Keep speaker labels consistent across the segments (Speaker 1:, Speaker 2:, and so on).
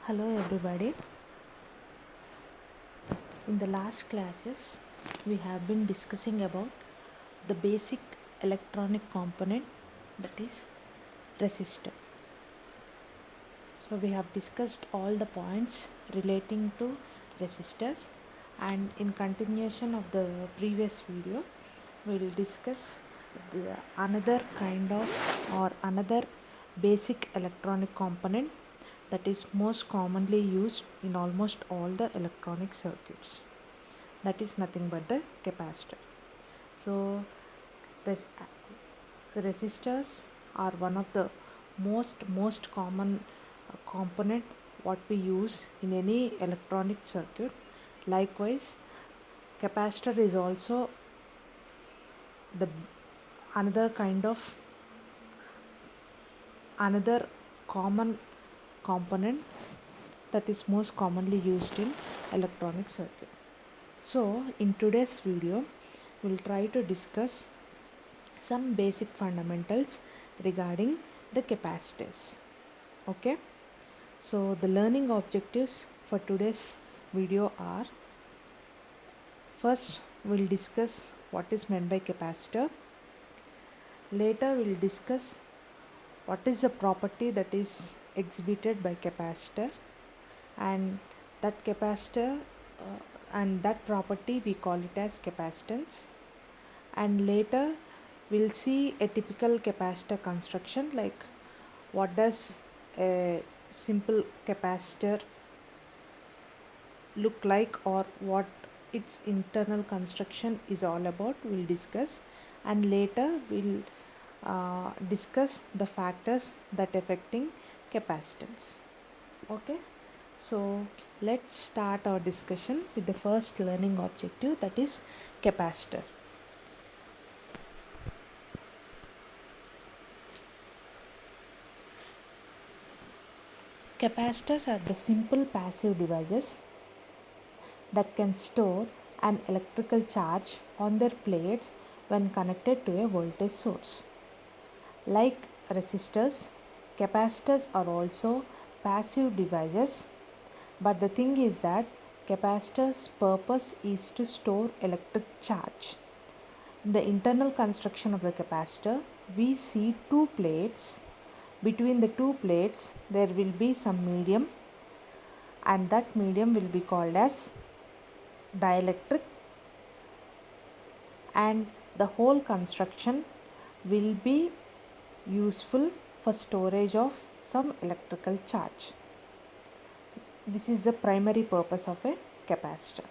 Speaker 1: Hello everybody. In the last classes we have been discussing about the basic electronic component, that is resistor. So we have discussed all the points relating to resistors, and in continuation of the previous video we will discuss another kind of or another basic electronic component that is most commonly used in almost all the electronic circuits. That is nothing but the capacitor. So resistors are one of the most common component what we use in any electronic circuit. Likewise, capacitor is also the another common component that is most commonly used in electronic circuit. So in today's video we'll try to discuss some basic fundamentals regarding the capacitors. Okay, so the learning objectives for today's video are: first we'll discuss what is meant by capacitor. Later we'll discuss what is the property that is exhibited by capacitor, and that capacitor and that property we call it as capacitance. And later we'll see a typical capacitor construction, like what does a simple capacitor look like or what its internal construction is all about, we'll discuss. And later we'll discuss the factors that affecting capacitance. Okay, so let's start our discussion with the first learning objective, that is capacitor. Capacitors are the simple passive devices that can store an electrical charge on their plates when connected to a voltage source. Like resistors, capacitors are also passive devices, but the thing is that capacitor's purpose is to store electric charge. In the internal construction of the capacitor, we see two plates. Between the two plates there will be some medium, and that medium will be called as dielectric, and the whole construction will be useful for storage of some electrical charge. This is the primary purpose of a capacitor.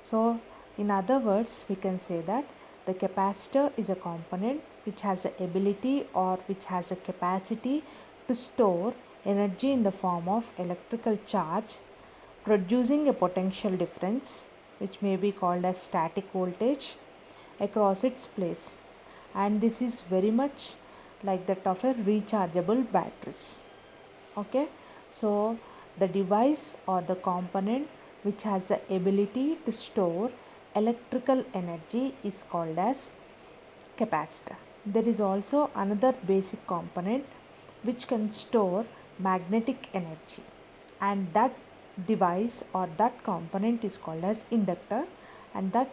Speaker 1: So in other words, we can say that the capacitor is a component which has the ability or which has a capacity to store energy in the form of electrical charge, producing a potential difference which may be called as static voltage across its place. And this is very much like that of a rechargeable batteries. Okay, so the device or the component which has the ability to store electrical energy is called as capacitor. There is also another basic component which can store magnetic energy, and that device or that component is called as inductor, and that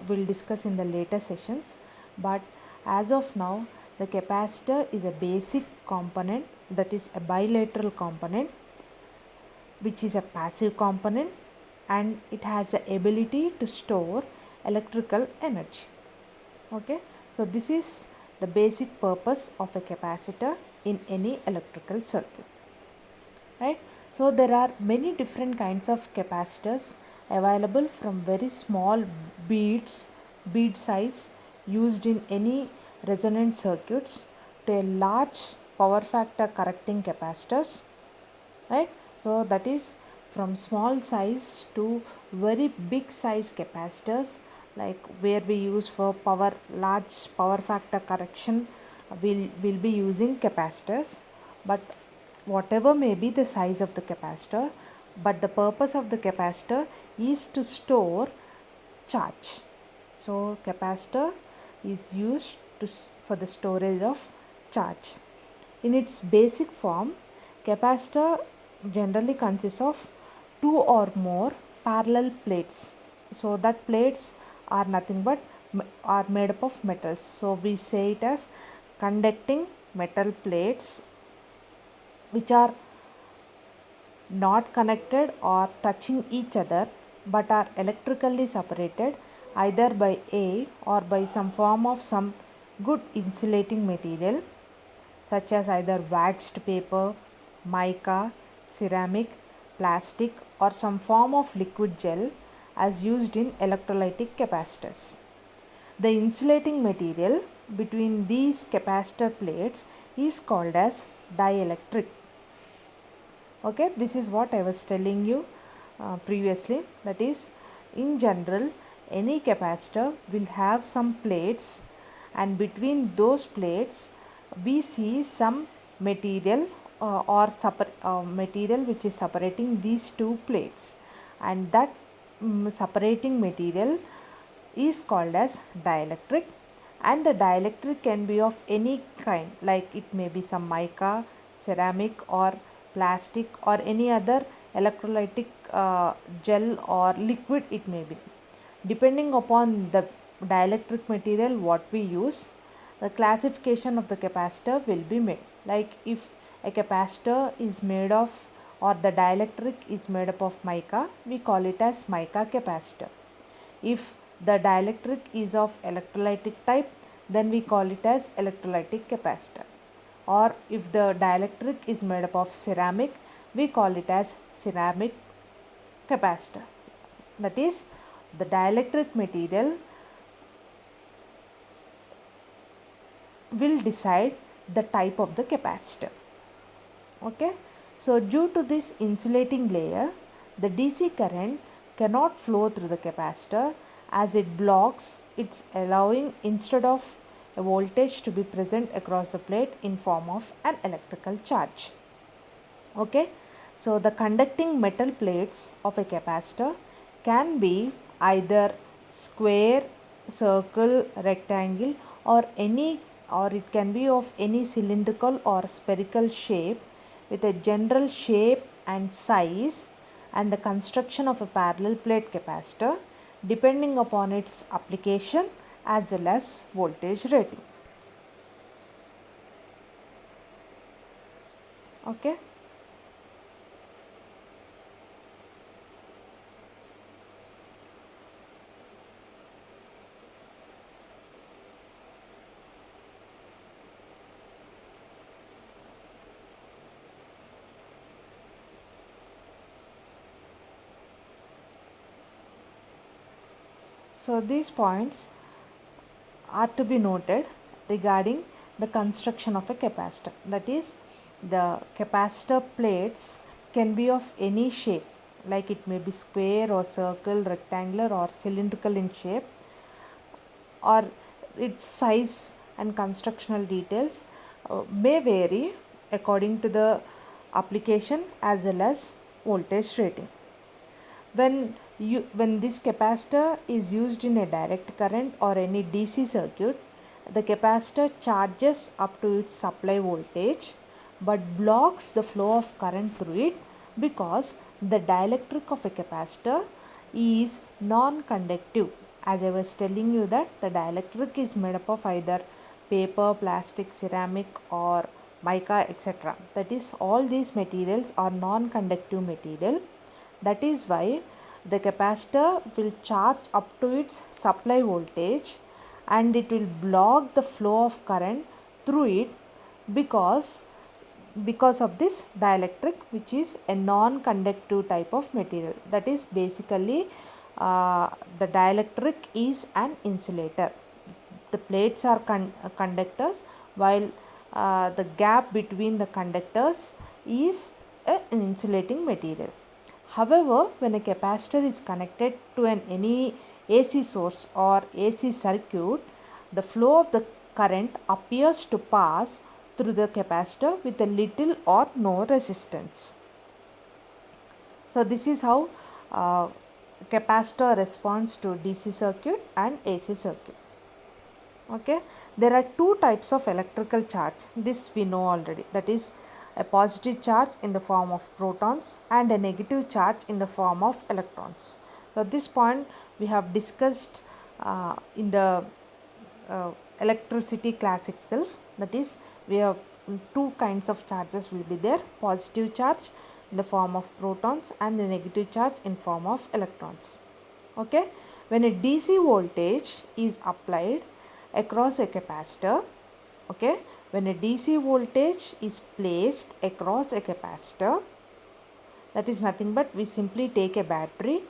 Speaker 1: we'll discuss in the later sessions. But as of now, the capacitor is a basic component, that is a bilateral component which is a passive component, and it has the ability to store electrical energy. Okay, so this is the basic purpose of a capacitor in any electrical circuit, right? So there are many different kinds of capacitors available, from very small bead size used in any resonant circuits to a large power factor correcting capacitors, right? So that is from small size to very big size capacitors, like where we use for large power factor correction, we'll be using capacitors. But whatever may be the size of the capacitor, but the purpose of the capacitor is to store charge. So capacitor is used for the storage of charge. In its basic form, capacitor generally consists of two or more parallel plates. So that plates are nothing but are made up of metals. So we say it as conducting metal plates which are not connected or touching each other but are electrically separated either by air or by some form of some good insulating material such as either waxed paper, mica, ceramic, plastic or some form of liquid gel as used in electrolytic capacitors. The insulating material between these capacitor plates is called as dielectric. Okay, this is what I was telling you previously, that is, in general any capacitor will have some plates, and between those plates we see some material material which is separating these two plates, and that separating material is called as dielectric. And the dielectric can be of any kind, like it may be some mica, ceramic or plastic or any other electrolytic gel or liquid it may be. Depending upon the dielectric material what we use, the classification of the capacitor will be made. Like if a capacitor is made of, or the dielectric is made up of mica, we call it as mica capacitor. If the dielectric is of electrolytic type, then we call it as electrolytic capacitor. Or if the dielectric is made up of ceramic, we call it as ceramic capacitor. That is, the dielectric material will decide the type of the capacitor. Okay, so due to this insulating layer, the DC current cannot flow through the capacitor as it blocks its, allowing instead of a voltage to be present across the plate in form of an electrical charge. Okay, so the conducting metal plates of a capacitor can be either square, circle, rectangle or it can be of any cylindrical or spherical shape with a general shape and size, and the construction of a parallel plate capacitor depending upon its application as well as voltage rating. Okay. So these points are to be noted regarding the construction of a capacitor. That is, the capacitor plates can be of any shape, like it may be square or circle, rectangular or cylindrical in shape, or its size and constructional details may vary according to the application as well as voltage rating. When this capacitor is used in a direct current or any DC circuit, the capacitor charges up to its supply voltage but blocks the flow of current through it, because the dielectric of a capacitor is non-conductive. As I was telling you that the dielectric is made up of either paper, plastic, ceramic or mica, etc. That is, all these materials are non-conductive material. That is why the capacitor will charge up to its supply voltage and it will block the flow of current through it because of this dielectric, which is a non-conductive type of material. That is, basically the dielectric is an insulator. The plates are conductors, while the gap between the conductors is an insulating material. However, when a capacitor is connected to any AC source or AC circuit, the flow of the current appears to pass through the capacitor with a little or no resistance. So this is how capacitor responds to DC circuit and AC circuit. Okay, there are two types of electrical charge. This we know already. That is, a positive charge in the form of protons and a negative charge in the form of electrons. So this point we have discussed in the electricity class itself, that is we have two kinds of charges will be there, positive charge in the form of protons and the negative charge in form of electrons. Okay, when a DC voltage is applied across a capacitor, okay, when a DC voltage is placed across a capacitor, that is nothing but we simply take a battery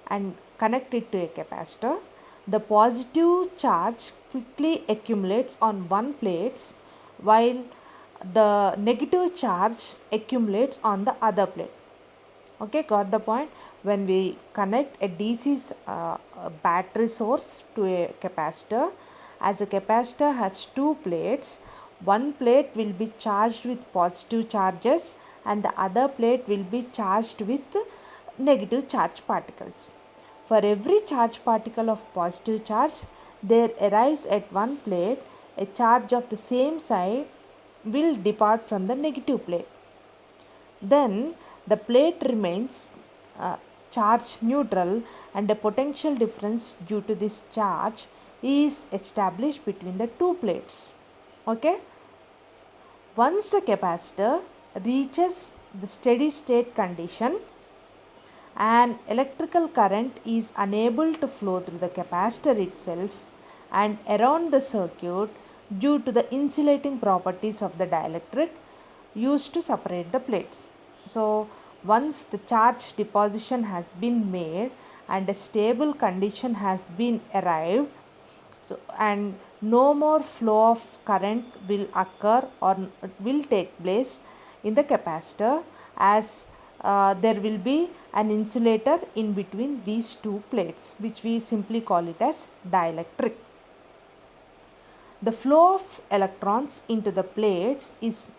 Speaker 1: and connect it to a capacitor. The positive charge quickly accumulates on one plate while the negative charge accumulates on the other plate. Okay, got the point? When we connect a DC battery source to a capacitor, as a capacitor has two plates, one plate will be charged with positive charges and the other plate will be charged with negative charge particles. For every charge particle of positive charge, there arrives at one plate a charge of the same side will depart from the negative plate. Then the plate remains charge neutral and a potential difference due to this charge is established between the two plates. Okay. Once the capacitor reaches the steady state condition, an electrical current is unable to flow through the capacitor itself and around the circuit due to the insulating properties of the dielectric used to separate the plates. So once the charge deposition has been made and a stable condition has been arrived, so and no more flow of current will occur or will take place in the capacitor, as there will be an insulator in between these two plates, which we simply call it as dielectric. The flow of electrons into the plates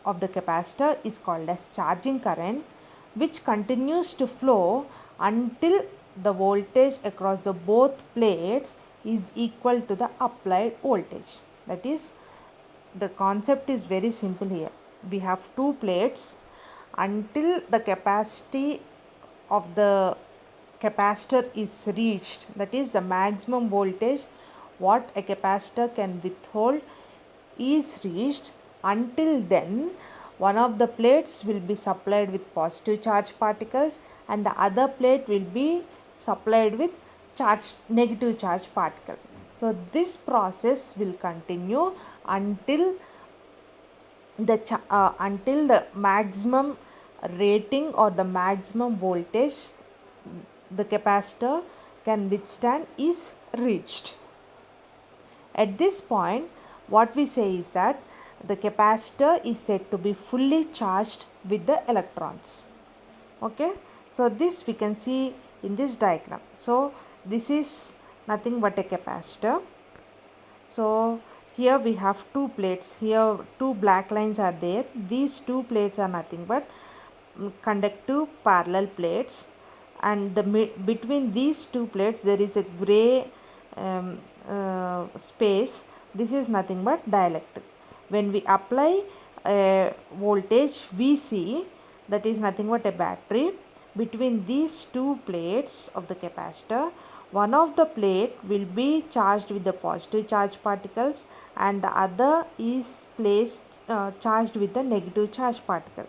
Speaker 1: of the capacitor is called as charging current, which continues to flow until the voltage across the both plates is equal to the applied voltage. That is, the concept is very simple here. We have two plates. Until the capacity of the capacitor is reached, that is the maximum voltage what a capacitor can withhold is reached, until then one of the plates will be supplied with positive charge particles and the other plate will be supplied with negative charge particle. So this process will continue until the maximum rating or the maximum voltage the capacitor can withstand is reached. At this point, what we say is that the capacitor is said to be fully charged with the electrons. Okay, so this we can see in this diagram. So this is nothing but a capacitor. So here we have two plates. Here two black lines are there. These two plates are nothing but conductive parallel plates, and between these two plates there is a gray space. This is nothing but dielectric. When we apply a voltage VC, that is nothing but a battery, between these two plates of the capacitor, one of the plate will be charged with the positive charge particles and the other is charged with the negative charge particle.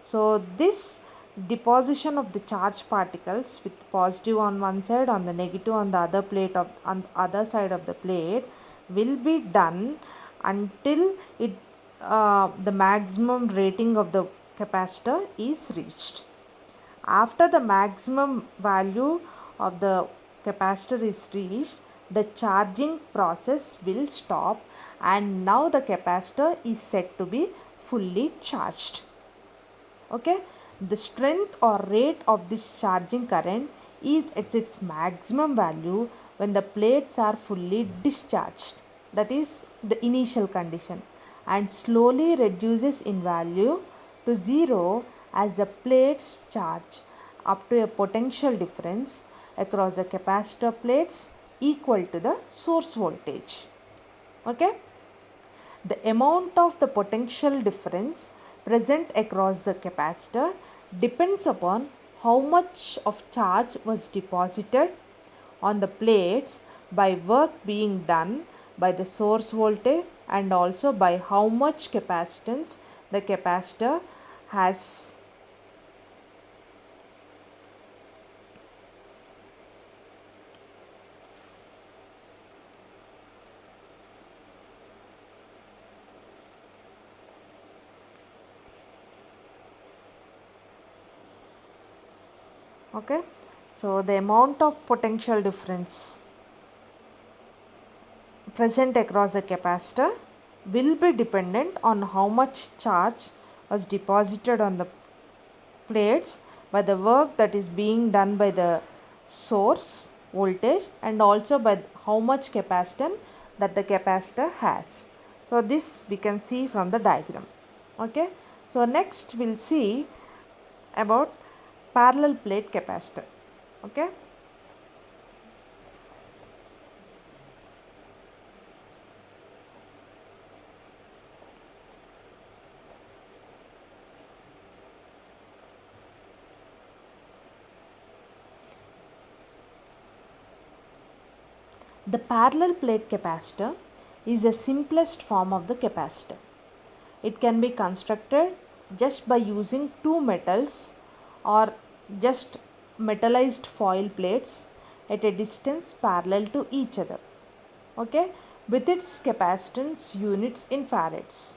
Speaker 1: So this deposition of the charge particles with positive on one side, on the negative on the other plate on the other side of the plate will be done until the maximum rating of the capacitor is reached. After the maximum value of the capacitor is reached, the charging process will stop and now the capacitor is said to be fully charged. Okay, the strength or rate of this charging current is at its maximum value when the plates are fully discharged, that is the initial condition, and slowly reduces in value to 0 as the plates charge up to a potential difference across the capacitor plates equal to the source voltage. Okay, the amount of the potential difference present across the capacitor depends upon how much of charge was deposited on the plates by work being done by the source voltage and also by how much capacitance the capacitor has. Okay, so the amount of potential difference present across the capacitor will be dependent on how much charge was deposited on the plates by the work that is being done by the source voltage and also by how much capacitance that the capacitor has. So this we can see from the diagram. Okay, so next we'll see about parallel plate capacitor. Okay, the parallel plate capacitor is the simplest form of the capacitor. It can be constructed just by using two metals or just metallized foil plates at a distance parallel to each other. Okay, with its capacitance units in farads.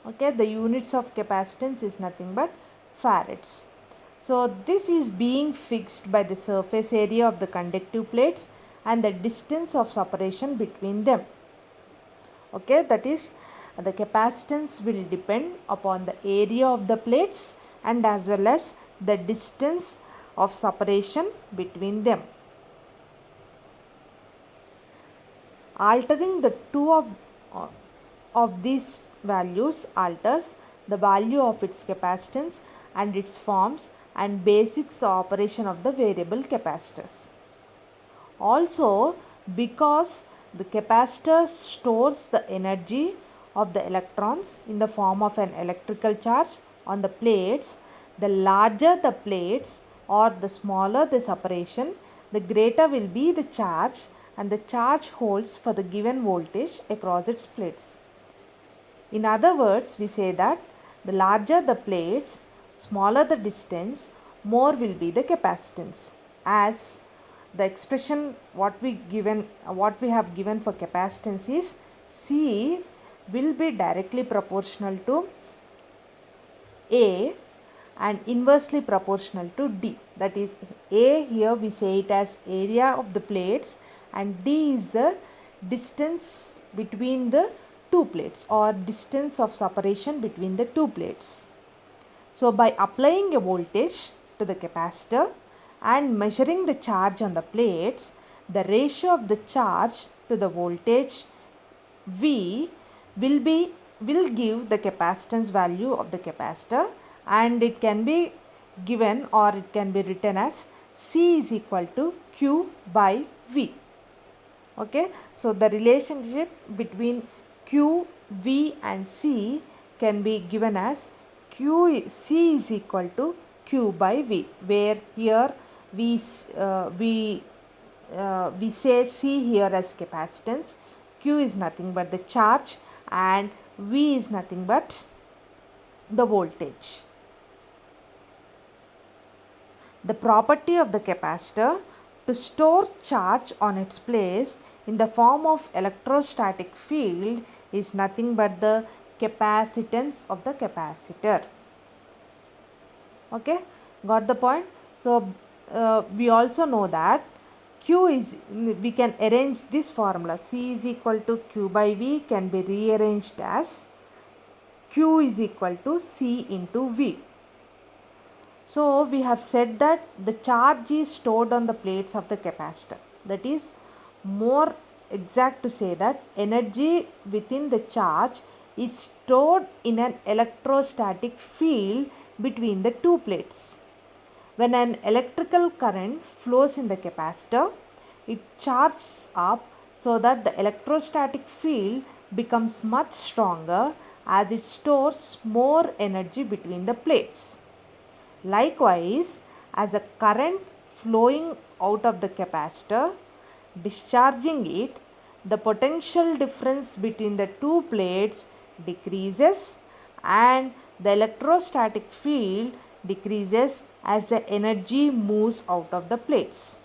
Speaker 1: Okay, the units of capacitance is nothing but farads. So this is being fixed by the surface area of the conductive plates and the distance of separation between them. Okay, that is the capacitance will depend upon the area of the plates and as well as the distance of separation between them. Altering the two of these values alters the value of its capacitance and its forms and basics of operation of the variable capacitors. Also, because the capacitor stores the energy of the electrons in the form of an electrical charge on the plates, the larger the plates or the smaller the separation, the greater will be the charge and the charge holds for the given voltage across its plates. In other words, we say that the larger the plates, smaller the distance, more will be the capacitance. As the expression what we have given for capacitance is C will be directly proportional to A and inversely proportional to D. That is, A here we say it as area of the plates and D is the distance between the two plates or distance of separation between the two plates. So by applying a voltage to the capacitor and measuring the charge on the plates, the ratio of the charge to the voltage V will give the capacitance value of the capacitor, and it can be given or it can be written as C is equal to Q by V. Okay, so the relationship between Q, V and C can be given as C is equal to Q by V, where here we say C here as capacitance, Q is nothing but the charge and V is nothing but the voltage. The property of the capacitor to store charge on its place in the form of electrostatic field is nothing but the capacitance of the capacitor. Okay, got the point? So we also know that we can arrange this formula C is equal to Q by V can be rearranged as Q is equal to C into V. So we have said that the charge is stored on the plates of the capacitor. That is more exact to say that energy within the charge is stored in an electrostatic field between the two plates. When an electrical current flows in the capacitor, it charges up so that the electrostatic field becomes much stronger as it stores more energy between the plates. Likewise, as a current flowing out of the capacitor, discharging it, the potential difference between the two plates decreases and the electrostatic field decreases as the energy moves out of the plates.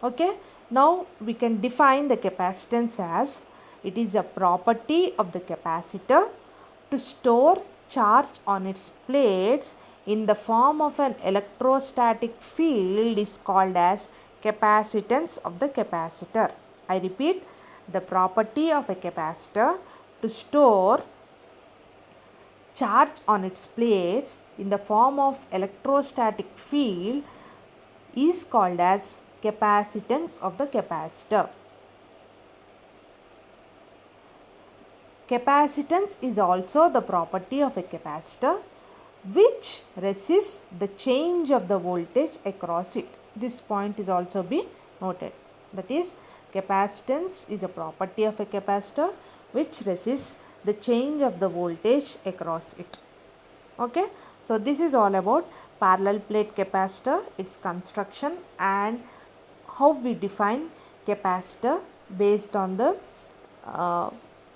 Speaker 1: Okay, now we can define the capacitance as it is a property of the capacitor to store charge on its plates in the form of an electrostatic field is called as capacitance of the capacitor. I repeat, the property of a capacitor to store charge on its plates in the form of electrostatic field is called as capacitance of the capacitor. Capacitance is also the property of a capacitor which resists the change of the voltage across it. This point is also be noted. That is, capacitance is a property of a capacitor which resists the change of the voltage across it. Okay, so this is all about parallel plate capacitor, its construction, and how we define capacitor based on the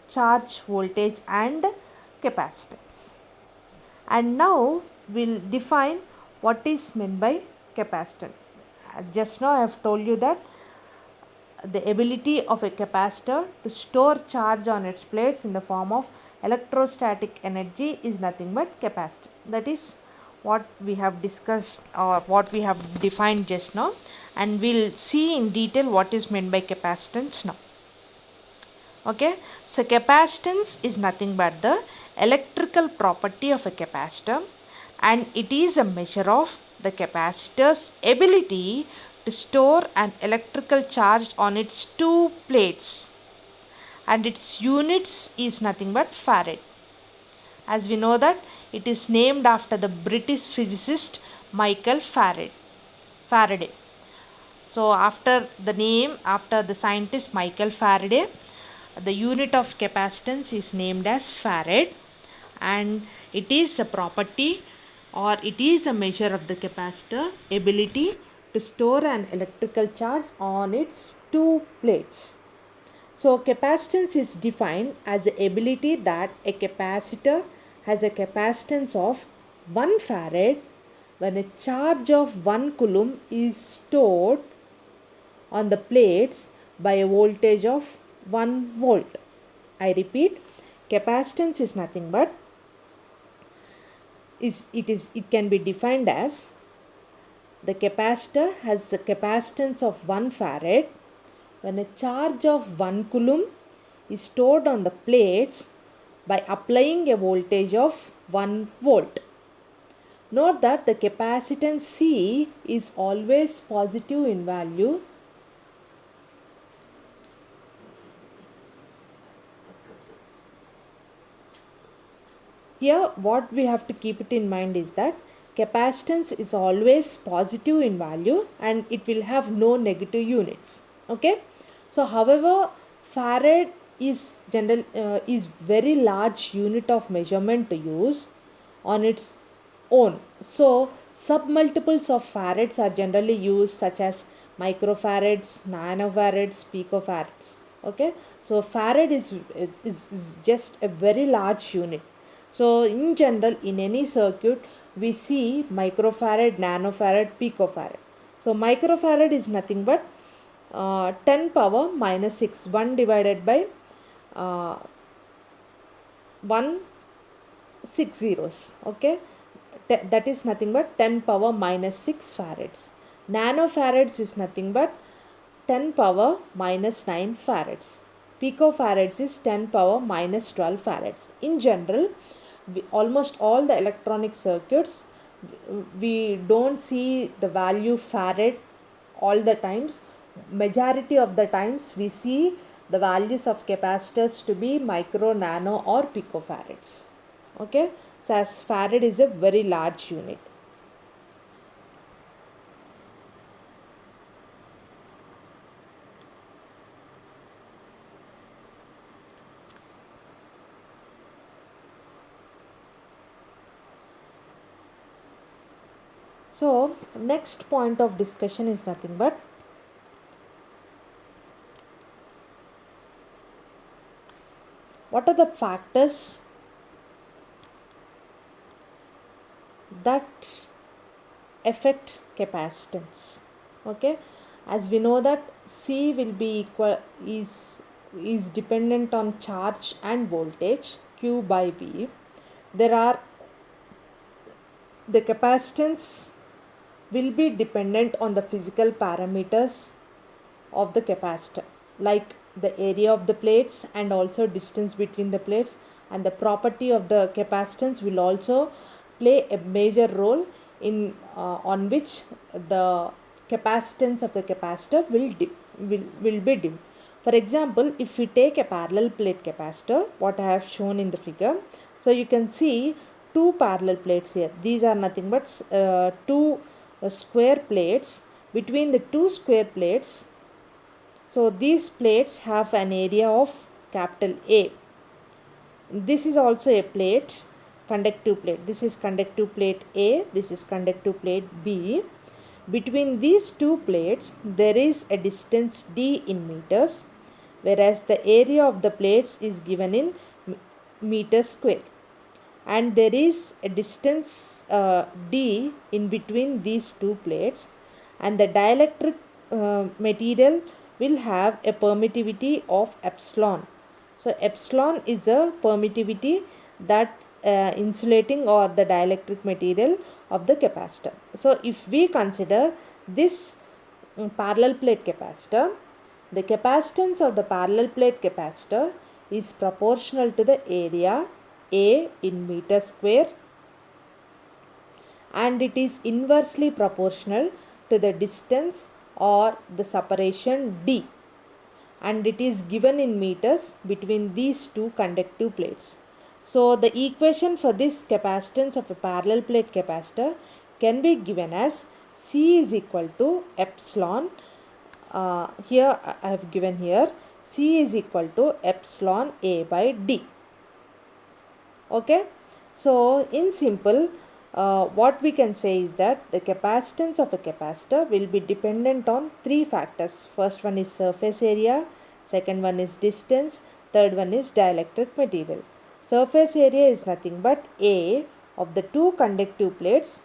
Speaker 1: charge, voltage and capacitance. And now we'll define what is meant by capacitor. Just now I have told you that the ability of a capacitor to store charge on its plates in the form of electrostatic energy is nothing but capacitor. That is what we have discussed or what we have defined just now, and we'll see in detail what is meant by capacitance now. Okay, so capacitance is nothing but the electrical property of a capacitor, and it is a measure of the capacitor's ability to store an electrical charge on its two plates, and its units is nothing but farad. As we know that it is named after the British physicist Michael Faraday. So after the scientist Michael Faraday, the unit of capacitance is named as farad, and it is a property or it is a measure of the capacitor ability to store an electrical charge on its two plates. So capacitance is defined as the ability that a capacitor has a capacitance of 1 farad when a charge of 1 coulomb is stored on the plates by a voltage of 1 volt. I repeat, capacitance is nothing but it can be defined as the capacitor has the capacitance of 1 farad when a charge of 1 coulomb is stored on the plates by applying a voltage of 1 volt. Note that the capacitance C is always positive in value. Here what we have to keep it in mind is that capacitance is always positive in value and it will have no negative units. Okay, so however farad is very large unit of measurement to use on its own. So submultiples of farads are generally used, such as microfarads, nanofarads, picofarads. Okay, so farad is just a very large unit. So in general, in any circuit we see microfarad, nanofarad, picofarad. So microfarad is nothing but 10 power minus 6, 1 divided by 1 6 zeros. Okay, that is nothing but 10 power minus 6 farads. Nanofarads is nothing but 10 power minus 9 farads. Picofarads is 10 power minus 12 farads. In general, almost all the electronic circuits, we don't see the value farad all the times. Majority of the times we see the values of capacitors to be micro, nano or picofarads. Okay, so as farad is a very large unit. So next point of discussion is nothing but what are the factors that affect capacitance. Okay, as we know that C will be equal is dependent on charge and voltage Q by V. There are the capacitance will be dependent on the physical parameters of the capacitor, like the area of the plates and also distance between the plates, and the property of the capacitance will also play a major role in on which the capacitance of the capacitor will be dim. For example, if we take a parallel plate capacitor, what I have shown in the figure, so you can see two parallel plates here. These are nothing but two square plates. Between the two square plates, so these plates have an area of capital A. This is also a plate, conductive plate. This is conductive plate A, this is conductive plate B. Between these two plates, there is a distance D in meters, whereas the area of the plates is given in meters square. And there is a distance D in between these two plates, and the dielectric material will have a permittivity of epsilon. So epsilon is the permittivity that insulating or the dielectric material of the capacitor. So if we consider this parallel plate capacitor, the capacitance of the parallel plate capacitor is proportional to the area A in meter square, and it is inversely proportional to the distance or the separation D, and it is given in meters between these two conductive plates. So the equation for this capacitance of a parallel plate capacitor can be given as C is equal to epsilon. Here I have given here C is equal to epsilon A by D. Okay, so in simple, what we can say is that the capacitance of a capacitor will be dependent on three factors. First one is surface area, second one is distance, third one is dielectric material. Surface area is nothing but A of the two conductive plates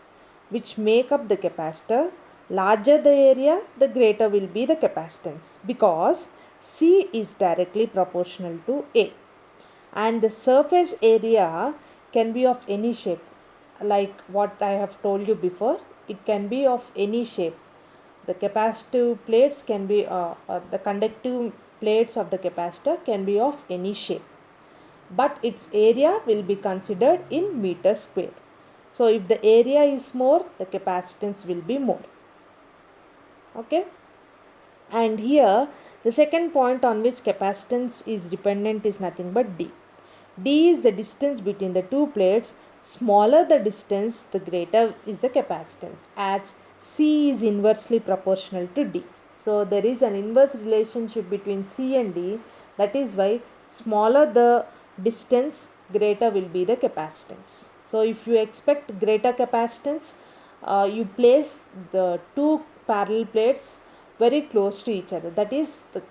Speaker 1: which make up the capacitor. Larger the area, the greater will be the capacitance, because C is directly proportional to A. And the surface area can be of any shape, like what I have told you before. It can be of any shape. The capacitive plates can be the conductive plates of the capacitor can be of any shape, but its area will be considered in meter square. So if the area is more, the capacitance will be more. Okay, and here the second point on which capacitance is dependent is nothing but D. D is the distance between the two plates. Smaller the distance, the greater is the capacitance, as C is inversely proportional to D. So there is an inverse relationship between C and D. That is why smaller the distance, greater will be the capacitance. So if you expect greater capacitance, you place the two parallel plates very close to each other. That is, the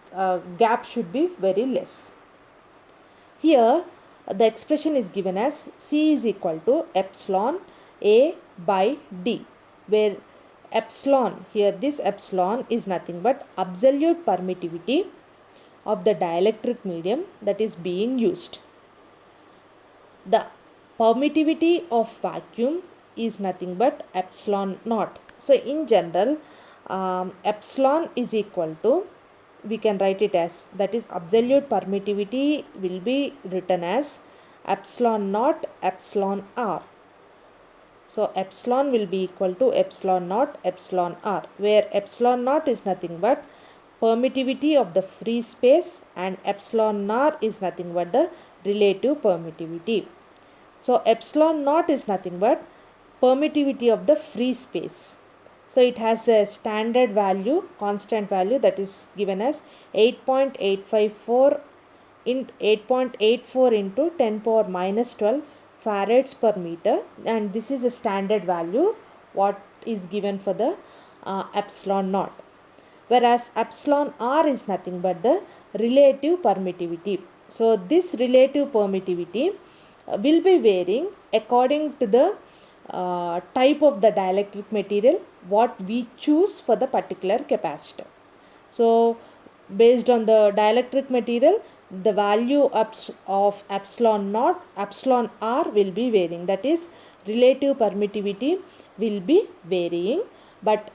Speaker 1: gap should be very less. Here the expression is given as C is equal to epsilon A by D, where epsilon, here this epsilon is nothing but absolute permittivity of the dielectric medium that is being used. The permittivity of vacuum is nothing but epsilon naught. So in general, epsilon is equal to, we can write it as, that is absolute permittivity will be written as epsilon naught epsilon r. So epsilon will be equal to epsilon naught epsilon r, where epsilon naught is nothing but permittivity of the free space and epsilon r is nothing but the relative permittivity. So epsilon naught is nothing but permittivity of the free space. So it has a standard value, constant value, that is given as 8.854 into 10 power minus 12 farads per meter, and this is a standard value what is given for the epsilon naught, whereas epsilon r is nothing but the relative permittivity. So this relative permittivity will be varying according to the type of the dielectric material what we choose for the particular capacitor. So based on the dielectric material, the value of epsilon naught, epsilon r will be varying, that is relative permittivity will be varying, but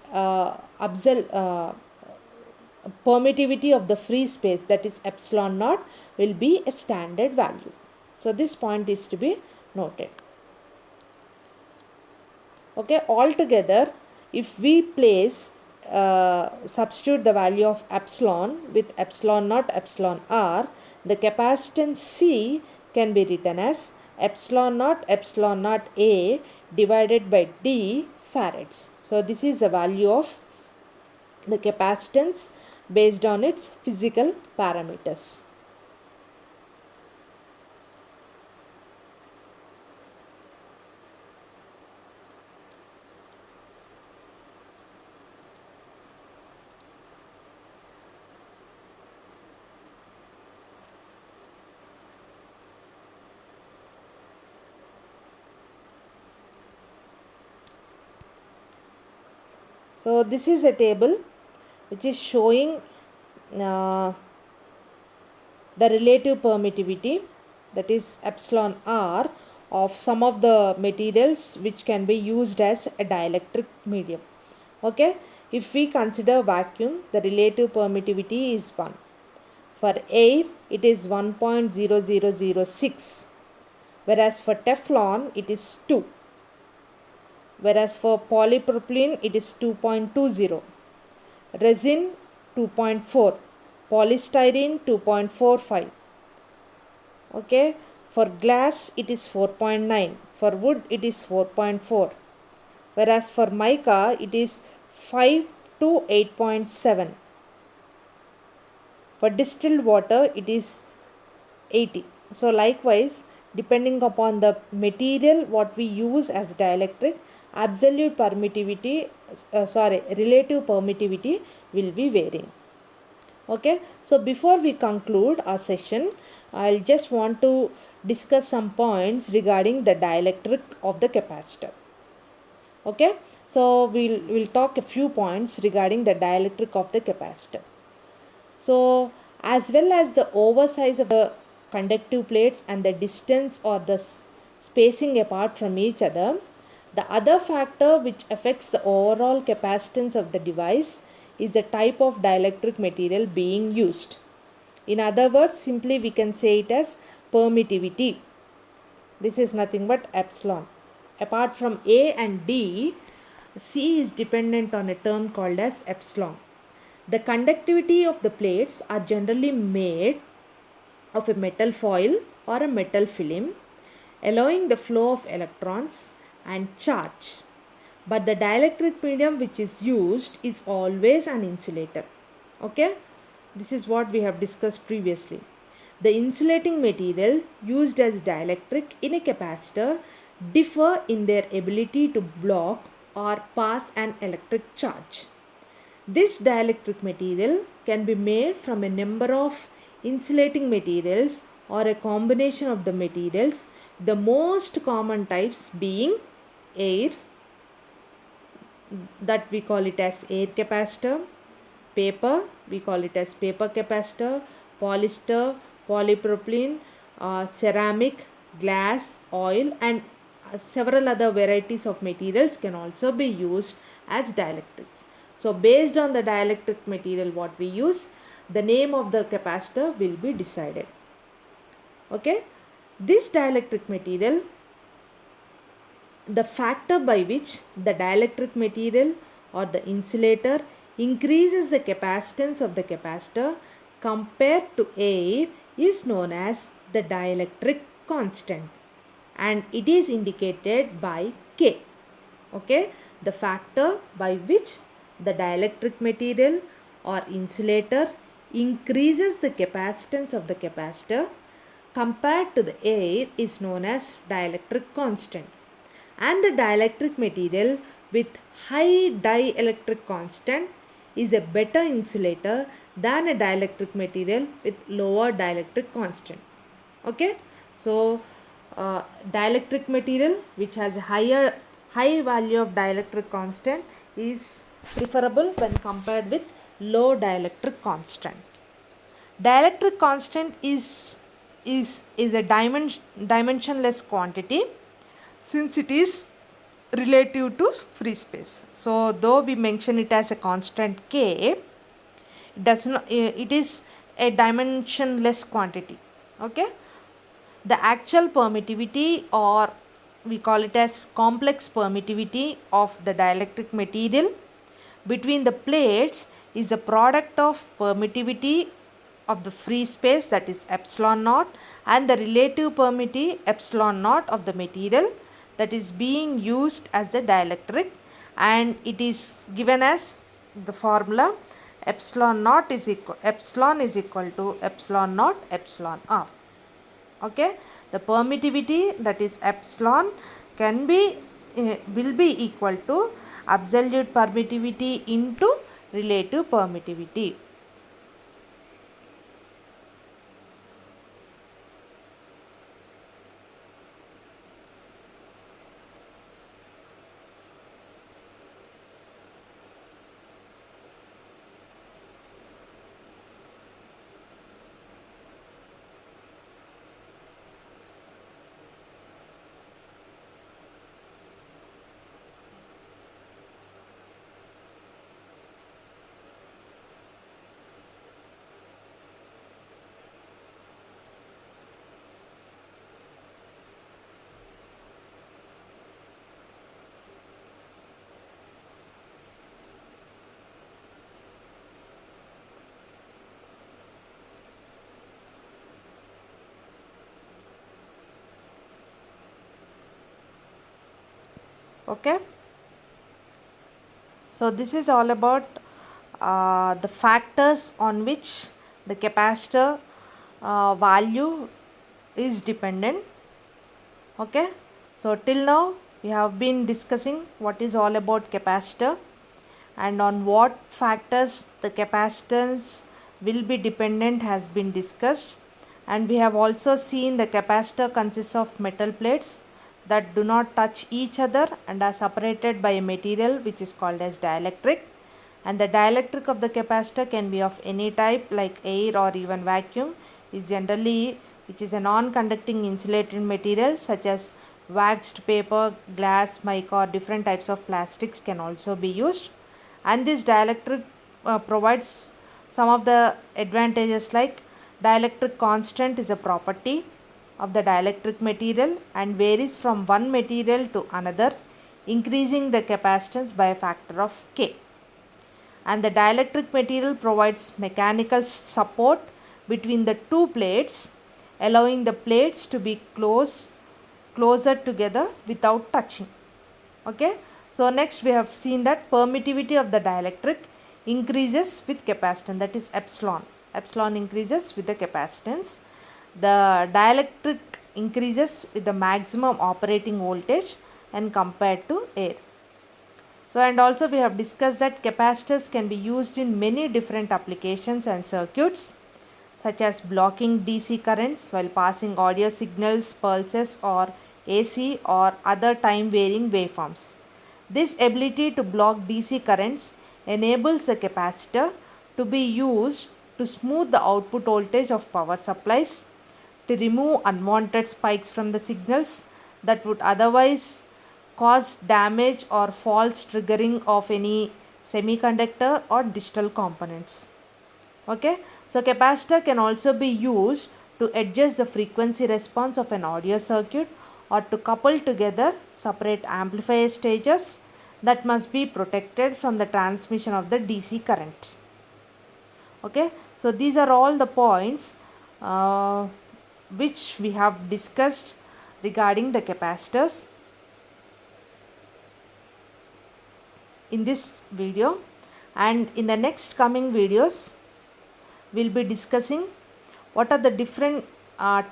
Speaker 1: permittivity of the free space, that is epsilon naught, will be a standard value. So this point is to be noted. Okay, altogether if we place substitute the value of epsilon with epsilon naught, epsilon r, the capacitance C can be written as epsilon naught A divided by D farads. So this is the value of the capacitance based on its physical parameters. So this is a table which is showing the relative permittivity, that is epsilon r, of some of the materials which can be used as a dielectric medium. Okay, if we consider vacuum, the relative permittivity is 1. For air, it is 1.0006, whereas for Teflon, it is 2. Whereas for polypropylene it is 2.20, resin 2.4, polystyrene 2.45. Okay, for glass it is 4.9, for wood it is 4.4, whereas for mica it is 5 to 8.7. For distilled water it is 80. So likewise, depending upon the material what we use as dielectric, absolute permittivity, relative permittivity will be varying. Okay, so before we conclude our session, I'll just want to discuss some points regarding the dielectric of the capacitor. Okay, so we'll talk a few points regarding the dielectric of the capacitor. So as well as the oversize of the conductive plates and the distance or the spacing apart from each other, the other factor which affects the overall capacitance of the device is the type of dielectric material being used. In other words, simply we can say it as permittivity. This is nothing but epsilon. Apart from A and D, C is dependent on a term called as epsilon. The conductivity of the plates are generally made of a metal foil or a metal film, allowing the flow of electrons and charge. But the dielectric medium which is used is always an insulator. Okay, this is what we have discussed previously. The insulating material used as dielectric in a capacitor differ in their ability to block or pass an electric charge. This dielectric material can be made from a number of insulating materials or a combination of the materials, the most common types being air, that we call it as air capacitor, paper, we call it as paper capacitor, polyester, polypropylene, ceramic, glass, oil, and several other varieties of materials can also be used as dielectrics. So based on the dielectric material what we use, the name of the capacitor will be decided. Okay, this dielectric material, the factor by which the dielectric material or the insulator increases the capacitance of the capacitor compared to air is known as the dielectric constant, and it is indicated by K. Okay, the factor by which the dielectric material or insulator increases the capacitance of the capacitor compared to the air is known as dielectric constant, and the dielectric material with high dielectric constant is a better insulator than a dielectric material with lower dielectric constant. Okay, so dielectric material which has a high value of dielectric constant is preferable when compared with low dielectric constant. Dielectric constant is a dimensionless quantity since it is relative to free space. So though we mention it as a constant k, it is a dimensionless quantity. Okay, the actual permittivity, or we call it as complex permittivity, of the dielectric material between the plates is a product of permittivity of the free space, that is epsilon naught, and the relative permittivity epsilon naught of the material that is being used as the dielectric, and it is given as the formula epsilon is equal to epsilon naught epsilon r. Okay, the permittivity, that is epsilon, will be equal to absolute permittivity into relative permittivity. Okay, so this is all about the factors on which the capacitor value is dependent. Okay, so till now we have been discussing what is all about capacitor and on what factors the capacitance will be dependent has been discussed, and we have also seen the capacitor consists of metal plates that do not touch each other and are separated by a material which is called as dielectric, and the dielectric of the capacitor can be of any type like air or even vacuum, is generally which is a non-conducting insulated material such as waxed paper, glass, mica or different types of plastics can also be used, and this dielectric provides some of the advantages like dielectric constant is a property of the dielectric material and varies from one material to another, increasing the capacitance by a factor of k. And the dielectric material provides mechanical support between the two plates, allowing the plates to be closer together without touching. Okay, so next we have seen that permittivity of the dielectric increases with capacitance, that is epsilon increases with the capacitance. The dielectric increases with the maximum operating voltage and compared to air. So and also we have discussed that capacitors can be used in many different applications and circuits such as blocking DC currents while passing audio signals, pulses or AC or other time varying waveforms. This ability to block DC currents enables the capacitor to be used to smooth the output voltage of power supplies, to remove unwanted spikes from the signals that would otherwise cause damage or false triggering of any semiconductor or digital components. Okay, so capacitor can also be used to adjust the frequency response of an audio circuit or to couple together separate amplifier stages that must be protected from the transmission of the DC currents. Okay, so these are all the points which we have discussed regarding the capacitors in this video, and in the next coming videos we will be discussing what are the different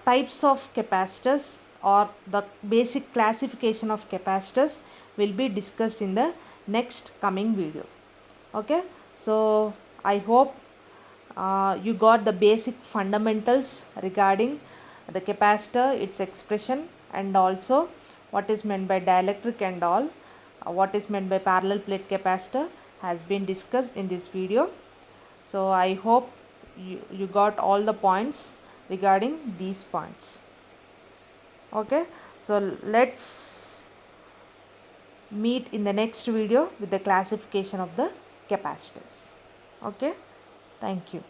Speaker 1: types of capacitors, or the basic classification of capacitors will be discussed in the next coming video. Okay, so I hope you got the basic fundamentals regarding the capacitor, its expression, and also what is meant by dielectric and all. What is meant by parallel plate capacitor has been discussed in this video. So I hope you got all the points regarding these points. Okay, so let's meet in the next video with the classification of the capacitors. Okay, thank you.